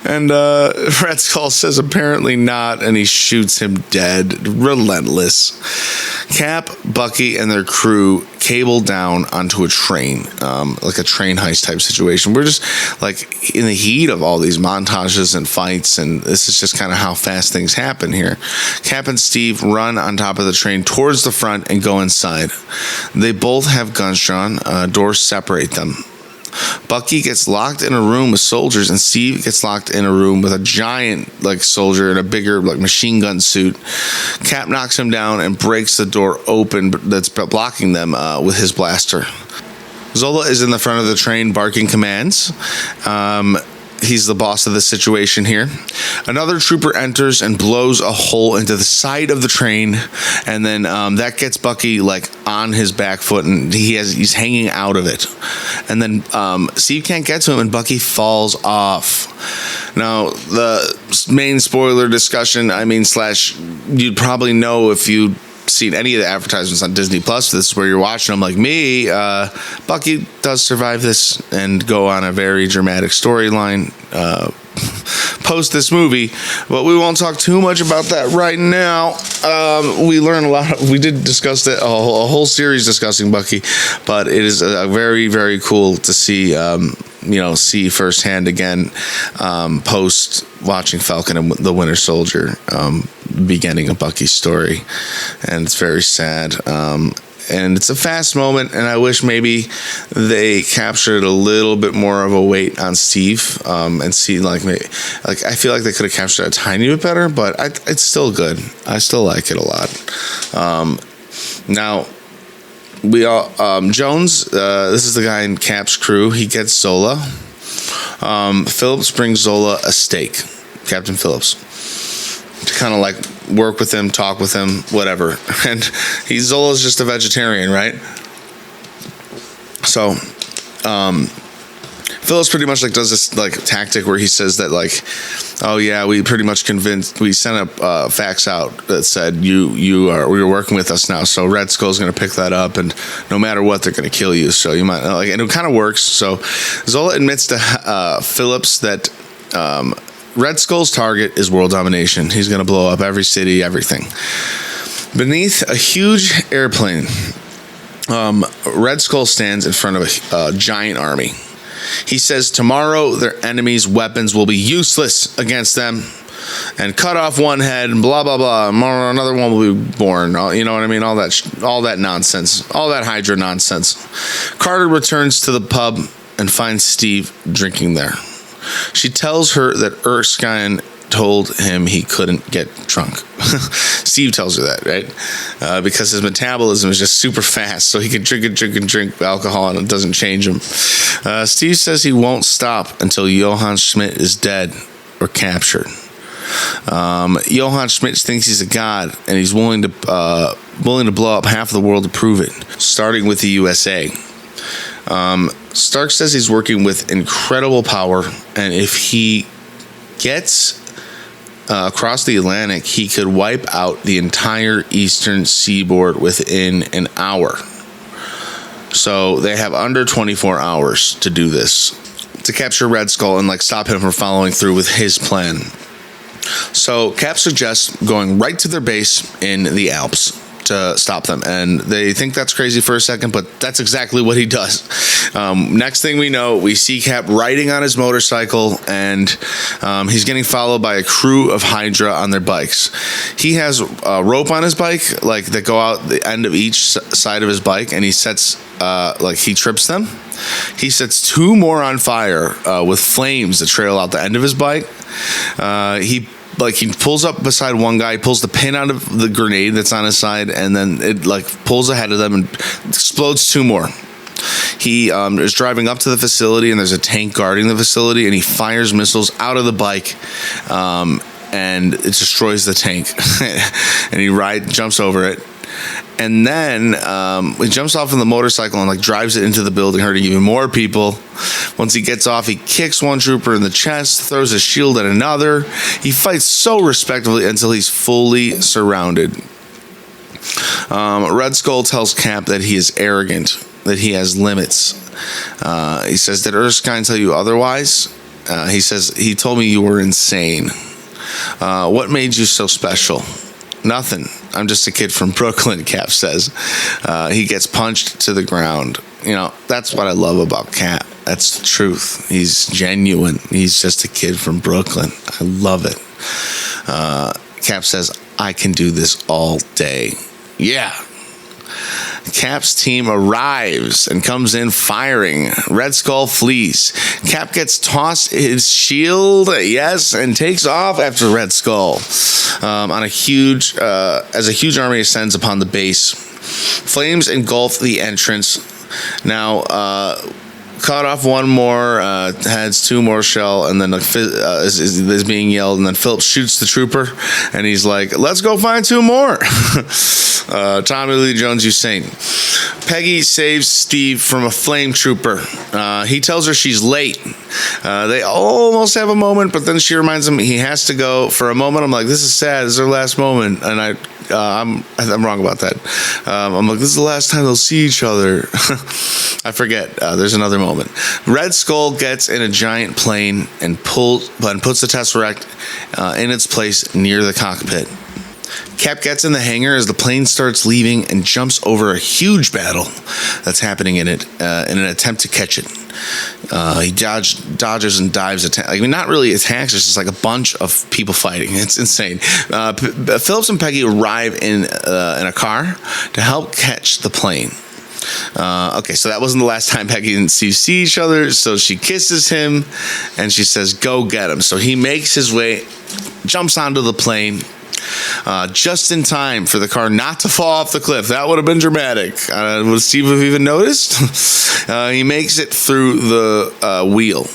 Speaker 1: And Red Skull says, apparently not, and he shoots him dead. Relentless. Cap, Bucky, and their crew cable down onto a train, like a train heist type situation. We're just in the heat of all these montages and fights, and this is just kind of how fast things happen here. Cap and Steve run on top of the train towards the front and go inside. They both have guns drawn. Doors separate them. Bucky gets locked in a room with soldiers, and Steve gets locked in a room with a giant soldier in a bigger machine gun suit. Cap knocks him down and breaks the door open that's blocking them with his blaster. Zola is in the front of the train barking commands. He's the boss of the situation here. Another trooper enters and blows a hole into the side of the train, and then that gets Bucky on his back foot, and he's hanging out of it. And then Steve can't get to him, and Bucky falls off. Now, the main spoiler discussion, you'd probably know if you seen any of the advertisements on Disney Plus. This is where you're watching them like me. Bucky does survive this and go on a very dramatic storyline post this movie, but we won't talk too much about that right now. We learn a lot. We did discuss a whole series discussing Bucky, but it is very, very cool to see see firsthand again post watching Falcon and the Winter Soldier, beginning of Bucky's story, and it's very sad. and it's a fast moment, and I wish maybe they captured a little bit more of a weight on Steve, and see I feel like they could have captured a tiny bit better, but it's still good. I still like it a lot. Now we all Jones. This is the guy in Cap's crew. He gets Zola. Phillips brings Zola a steak. Captain Phillips, to kind of like work with him, talk with him, whatever. And Zola's just a vegetarian, right? So Phillips pretty much like does this like tactic where he says that like, oh yeah, we pretty much we sent a fax out that said you're working with us now, so Red Skull's going to pick that up, and no matter what, they're going to kill you. So you might like, and it kind of works. So Zola admits to Phillips that Red Skull's target is world domination. He's going to blow up every city, everything. Beneath a huge airplane, Red Skull stands in front of a giant army. He says tomorrow their enemies' weapons will be useless against them, and cut off one head and blah blah blah. Another one will be born. You know what I mean? All that nonsense, all that Hydra nonsense. Carter returns to the pub and finds Steve drinking there. She tells her that Erskine told him he couldn't get drunk. Steve tells her that, right? Because his metabolism is just super fast, so he can drink alcohol and it doesn't change him. Steve says he won't stop until Johann Schmidt is dead or captured. Johann Schmidt thinks he's a god, and he's willing to blow up half the world to prove it, starting with the USA. Stark says he's working with incredible power, and if he gets across the Atlantic, he could wipe out the entire eastern seaboard within an hour. So they have under 24 hours to do this, to capture Red Skull and like stop him from following through with his plan. So Cap suggests going right to their base in the Alps to stop them, and they think that's crazy for a second, but that's exactly what he does. Next thing we know, we see Cap riding on his motorcycle, and he's getting followed by a crew of Hydra on their bikes. He has a rope on his bike, like that go out the end of each side of his bike, and he sets he trips them. He sets two more on fire with flames that trail out the end of his bike. He pulls up beside one guy, pulls the pin out of the grenade that's on his side, and then it pulls ahead of them and explodes two more. He is driving up to the facility, and there's a tank guarding the facility, and he fires missiles out of the bike, and it destroys the tank. And he jumps over it. And then he jumps off on the motorcycle and drives it into the building, hurting even more people. Once he gets off, he kicks one trooper in the chest, throws a shield at another. He fights so respectively until he's fully surrounded. Red Skull tells Cap that he is arrogant, that he has limits. He says, "Did Erskine tell you otherwise?" He says, "He told me you were insane. What made you so special?" "Nothing. I'm just a kid from Brooklyn," Cap says. He gets punched to the ground. That's what I love about Cap. That's the truth. He's genuine. He's just a kid from Brooklyn. I love it. Cap says, "I can do this all day." Yeah. Cap's team arrives and comes in firing. Red Skull flees. Cap gets tossed his shield, yes, and takes off after Red Skull. As a huge army ascends upon the base, flames engulf the entrance. Now, cut off one more, has two more shell, and then is being yelled, and then Phillips shoots the trooper, and he's like, "Let's go find two more." Tommy Lee Jones Usain. Peggy saves Steve from a flame trooper. He tells her she's late. They almost have a moment, but then she reminds him he has to go. For a moment, I'm like, this is sad. This is their last moment, and I'm wrong about that. I'm like, this is the last time they'll see each other. I forget. There's another moment. Red Skull gets in a giant plane and puts the Tesseract in its place near the cockpit. Cap gets in the hangar as the plane starts leaving and jumps over a huge battle that's happening in it in an attempt to catch it. He dodges and dives. Not really attacks. It's just like a bunch of people fighting. It's insane. Phillips and Peggy arrive in a car to help catch the plane. Okay, so that wasn't the last time Peggy and Steve see each other. So she kisses him and she says, "Go get him." So he makes his way, jumps onto the plane. Just in time for the car not to fall off the cliff. That would have been dramatic. Would Steve have even noticed? He makes it through the wheel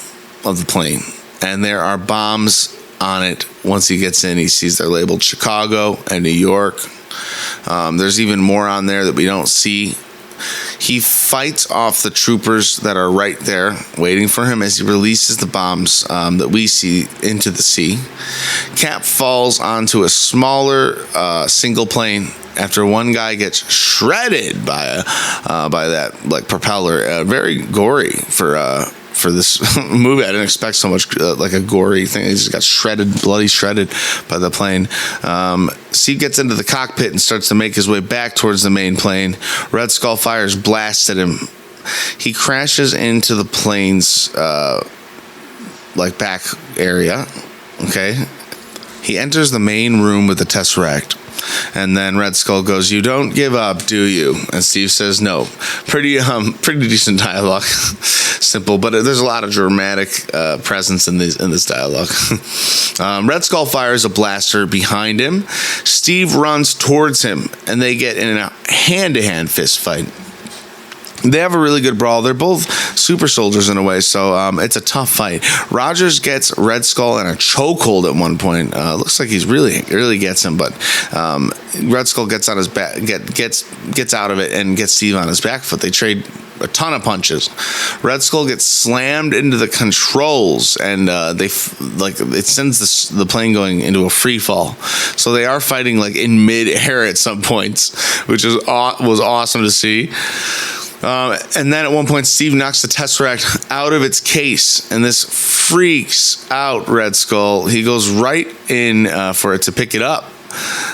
Speaker 1: of the plane, and there are bombs on it. Once he gets in, he sees they're labeled Chicago and New York. There's even more on there that we don't see. He fights off the troopers that are right there waiting for him as he releases the bombs that we see into the sea. Cap falls onto a smaller single plane after one guy gets shredded by that like propeller. Very gory for this movie. I didn't expect so much like a gory thing. He just got shredded, bloody shredded by the plane. Steve gets into the cockpit and starts to make his way back towards the main plane. Red Skull fires blast at him. He crashes into the plane's back area. Okay. He enters the main room with the Tesseract. And then Red Skull goes, "You don't give up, do you?" And Steve says, "No." Pretty decent dialogue. Simple, but there's a lot of dramatic presence in this dialogue. Red Skull fires a blaster behind him. Steve runs towards him, and they get in a hand-to-hand fist fight. They have a really good brawl. They're both super soldiers in a way, so it's a tough fight. Rogers gets Red Skull in a chokehold at one point. Looks like he's really gets him, but Red Skull gets on his back, gets out of it, and gets Steve on his back foot. They trade a ton of punches. Red Skull gets slammed into the controls, and it sends the plane going into a free fall. So they are fighting like in mid-air at some points, which was awesome to see. And then at one point, Steve knocks the Tesseract out of its case, and this freaks out Red Skull. He goes right in for it to pick it up.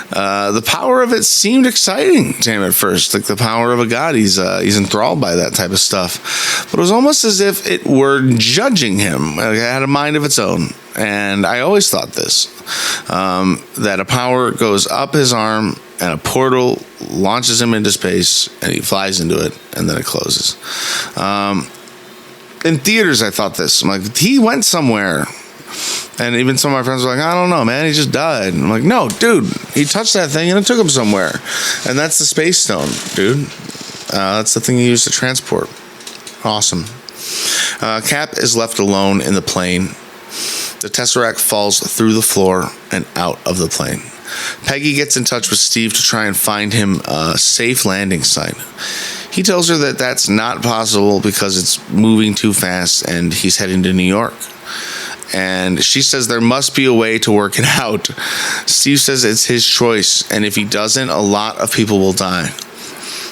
Speaker 1: The power of it seemed exciting to him at first, like the power of a god. He's enthralled by that type of stuff. But it was almost as if it were judging him. It had a mind of its own. And I always thought this, that a power goes up his arm and a portal launches him into space and he flies into it and then it closes. In theaters, I thought this. I'm like, he went somewhere. And even some of my friends were like, "I don't know, man, he just died." And I'm like, "No, dude, he touched that thing and it took him somewhere." And that's the Space Stone, dude. That's the thing he used to transport. Awesome. Cap is left alone in the plane. The Tesseract falls through the floor and out of the plane. Peggy gets in touch with Steve to try and find him a safe landing site. He tells her that that's not possible because it's moving too fast and he's heading to New York. And she says there must be a way to work it out. Steve says it's his choice, and if he doesn't, a lot of people will die.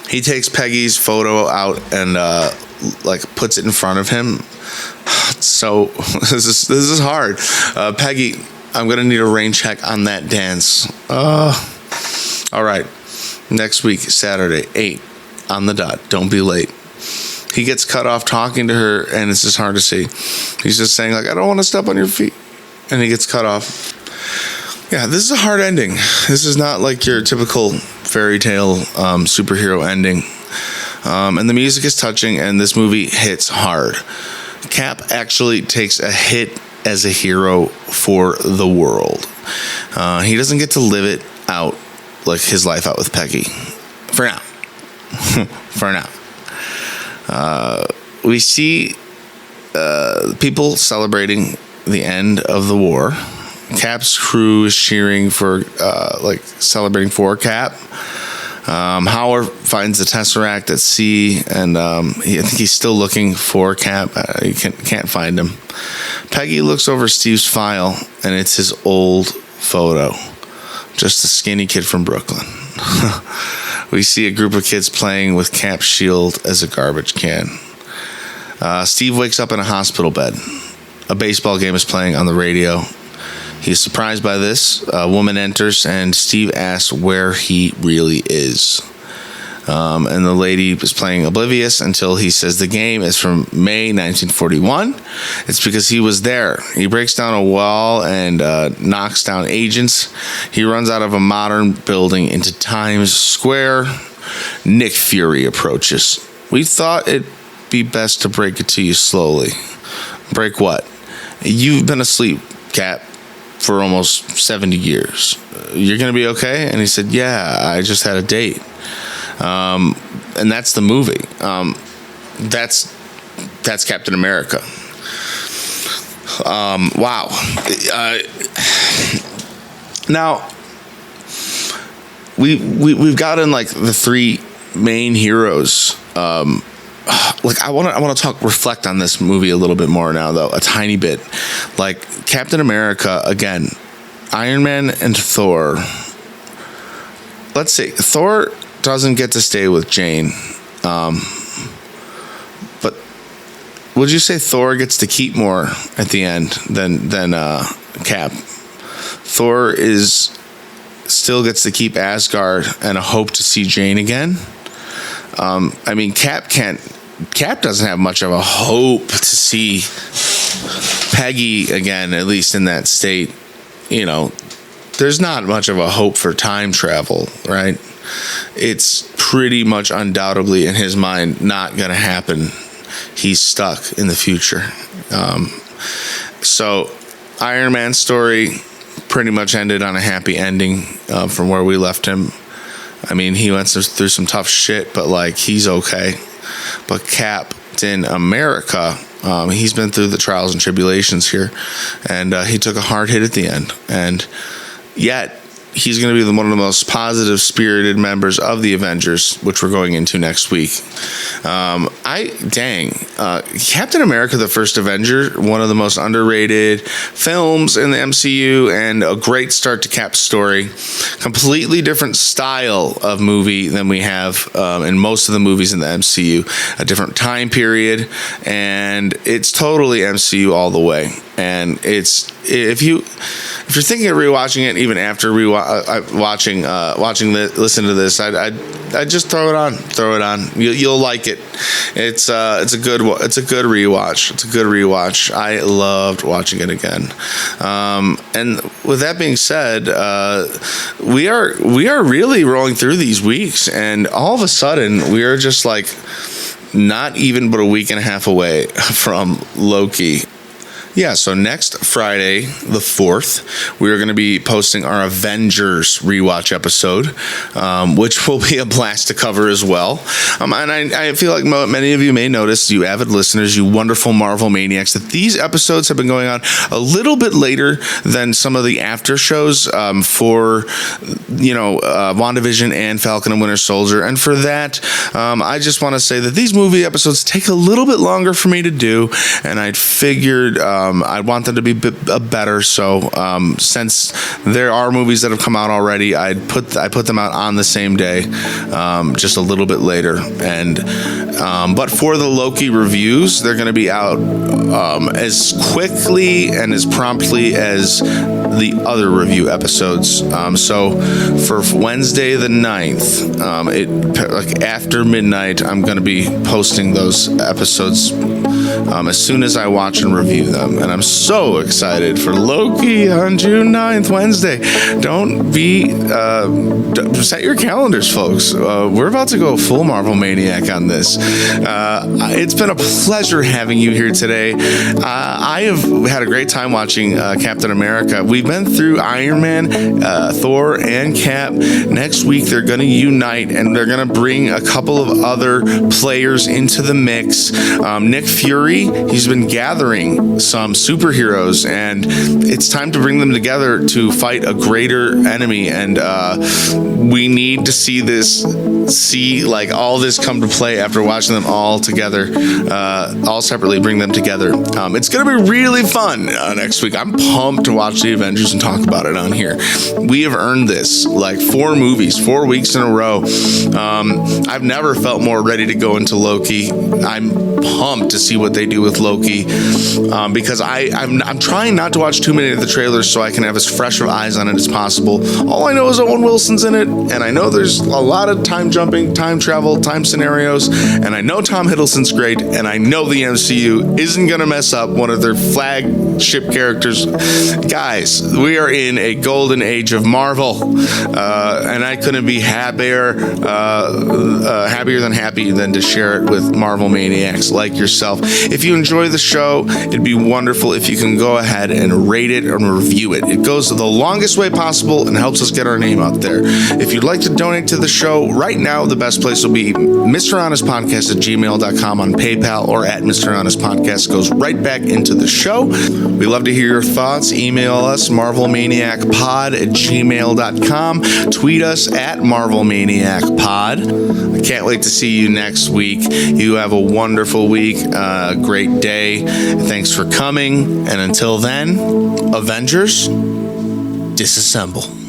Speaker 1: He takes Peggy's photo out and puts it in front of him. So this is hard. Peggy, I'm gonna need a rain check on that dance. All right, next week, Saturday, 8 on the dot. Don't be late. He gets cut off talking to her, and it's just hard to see. He's just saying, like, "I don't want to step on your feet." And he gets cut off. Yeah, this is a hard ending. This is not like your typical fairy tale superhero ending. And the music is touching, and this movie hits hard. Cap actually takes a hit as a hero for the world. He doesn't get to live it out, like his life out with Peggy. For now. For now. We see people celebrating the end of the war. Cap's crew is cheering for, celebrating for Cap. Howard finds the Tesseract at sea, and I think he's still looking for Cap. He can't find him. Peggy looks over Steve's file, and it's his old photo. Just a skinny kid from Brooklyn. We see a group of kids playing with Cap's shield as a garbage can. Steve wakes up in a hospital bed. A baseball game is playing on the radio. He's surprised by this. A woman enters, and Steve asks where he really is. And the lady is playing oblivious until he says the game is from May 1941. It's because he was there. He breaks down a wall and knocks down agents. He runs out of a modern building into Times Square. Nick Fury approaches. We thought it'd be best to break it to you slowly. Break what? You've been asleep, Cap, for almost 70 years. You're going to be okay? And he said, yeah, I just had a date. And that's the movie. That's Captain America. Wow. Now, we've gotten like the three main heroes. Like I want to reflect on this movie a little bit more now, though, a tiny bit. Like Captain America again, Iron Man and Thor. Let's see, Thor doesn't get to stay with Jane, but would you say Thor gets to keep more at the end than Cap? Thor still gets to keep Asgard and a hope to see Jane again. I mean, Cap doesn't have much of a hope to see Peggy again, at least in that state. You know, there's not much of a hope for time travel, right? It's pretty much undoubtedly in his mind not going to happen. He's stuck in the future. So Iron Man's story pretty much ended on a happy ending from where we left him. I mean, he went through some tough shit, but like he's okay. But Captain America, he's been through the trials and tribulations here, and he took a hard hit at the end. And yet he's going to be one of the most positive spirited members of the Avengers, which we're going into next week. Captain America, the First Avenger, one of the most underrated films in the MCU, and a great start to Cap's story. Completely different style of movie than we have in most of the movies in the MCU. A different time period, and it's totally MCU all the way. And it's if you're thinking of rewatching it, even after listening to this, I'd just throw it on. You'll like it. It's a good rewatch. I loved watching it again. And with that being said, we are really rolling through these weeks, and all of a sudden we are just like not even but a week and a half away from Loki. Yeah, so next Friday, the 4th, we are going to be posting our Avengers rewatch episode, which will be a blast to cover as well. And I feel like many of you may notice, you avid listeners, you wonderful Marvel maniacs, that these episodes have been going on a little bit later than some of the after shows for, WandaVision and Falcon and Winter Soldier. And for that, I just want to say that these movie episodes take a little bit longer for me to do, and I figured I want them to be better. So since there are movies that have come out already, I put them out on the same day, just a little bit later. And but for the Loki reviews, they're going to be out as quickly and as promptly as the other review episodes. So for Wednesday the 9th, like after midnight, I'm going to be posting those episodes as soon as I watch and review them. And I'm so excited for Loki on June 9th, Wednesday. Don't set your calendars, folks. We're about to go full Marvel Maniac on this. It's been a pleasure having you here today. I have had a great time watching Captain America. We've been through Iron Man, Thor, and Cap. Next week, they're going to unite, and they're going to bring a couple of other players into the mix. Nick Fury, he's been gathering some superheroes, and it's time to bring them together to fight a greater enemy. And we need to see like all this come to play after watching them all together, all separately, bring them together. It's going to be really fun next week. I'm pumped to watch the Avengers and talk about it on here. We have earned this, like 4 movies, 4 weeks in a row. I've never felt more ready to go into Loki. I'm pumped to see what they do with Loki, because I'm trying not to watch too many of the trailers so I can have as fresh of eyes on it as possible. All I know is Owen Wilson's in it, and I know there's a lot of time jumping, time travel, time scenarios, and I know Tom Hiddleston's great, and I know the MCU isn't going to mess up one of their flagship characters. Guys, we are in a golden age of Marvel, and I couldn't be happier than happy than to share it with Marvel Maniacs like yourself. If you enjoy the show, it'd be wonderful if you can go ahead and rate it and review it. It goes the longest way possible and helps us get our name out there. If you'd like to donate to the show, right now the best place will be mrhonestpodcast@gmail.com on PayPal, or at Mr. Honest Podcast. Goes right back into the show. We love to hear your thoughts. Email us, marvelmaniacpod@gmail.com. Tweet us at marvelmaniacpod. I can't wait to see you next week. You have a wonderful week, great day. Thanks for coming. And until then, Avengers, disassemble.